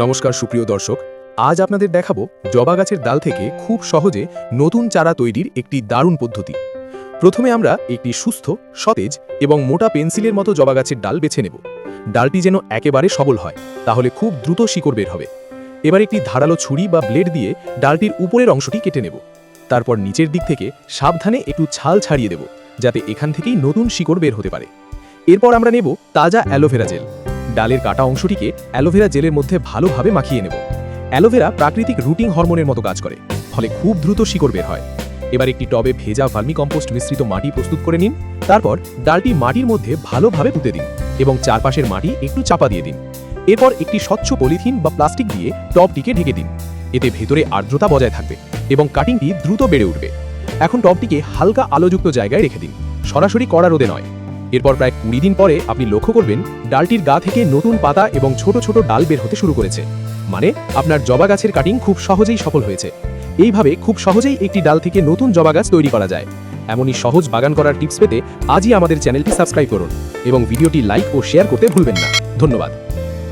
নমস্কার সুপ্রিয় দর্শক, আজ আপনাদের দেখাবো জবা গাছের ডাল থেকে খুব সহজে নতুন চারা তৈরির একটি দারুণ পদ্ধতি। প্রথমে আমরা একটি সুস্থ, সতেজ এবং মোটা পেন্সিলের মতো জবা গাছের ডাল বেছে নেব। ডালটি যেন একেবারে সবল হয়, তাহলে খুব দ্রুত শিকড় বের হবে। এবার একটি ধারালো ছুরি বা ব্লেড দিয়ে ডালটির উপরের অংশটি কেটে নেব। তারপর নিচের দিক থেকে সাবধানে একটু ছাল ছাড়িয়ে দেব, যাতে এখান থেকেই নতুন শিকড় বের হতে পারে। এরপর আমরা নেব তাজা অ্যালোভেরা জেল। ডালের কাটা অংশটিকে অ্যালোভেরা জেলের মধ্যে ভালোভাবে মাখিয়ে নেব। অ্যালোভেরা প্রাকৃতিক রুটিং হরমোনের মতো কাজ করে, ফলে খুব দ্রুত শিকড় বের হয়। এবার একটি টবে ভেজা ভার্মিকম্পোস্ট মিশ্রিত মাটি প্রস্তুত করে নিন। তারপর ডালটি মাটির মধ্যে ভালোভাবে পুঁতে দিন এবং চারপাশের মাটি একটু চাপা দিয়ে দিন। এরপর একটি স্বচ্ছ পলিথিন বা প্লাস্টিক দিয়ে টবটিকে ঢেকে দিন। এতে ভেতরে আর্দ্রতা বজায় থাকবে এবং কাটিংটি দ্রুত বেড়ে উঠবে। এখন টবটিকে হালকা আলোযুক্ত জায়গায় রেখে দিন, সরাসরি কড়া রোদে নয়। এরপর প্রায় 20 দিন পরে আপনি লক্ষ্য করবেন ডালটির গা থেকে নতুন পাতা এবং ছোট ছোট ডাল বের হতে শুরু করেছে। মানে আপনার জবা গাছের কাটিং খুব সহজেই সফল হয়েছে। এইভাবে খুব সহজেই একটি ডাল থেকে নতুন জবা গাছ তৈরি করা যায়। এমনই সহজ বাগান করার টিপস পেতে আজই আমাদের চ্যানেলটি সাবস্ক্রাইব করুন এবং ভিডিওটি লাইক ও শেয়ার করতে ভুলবেন না। ধন্যবাদ।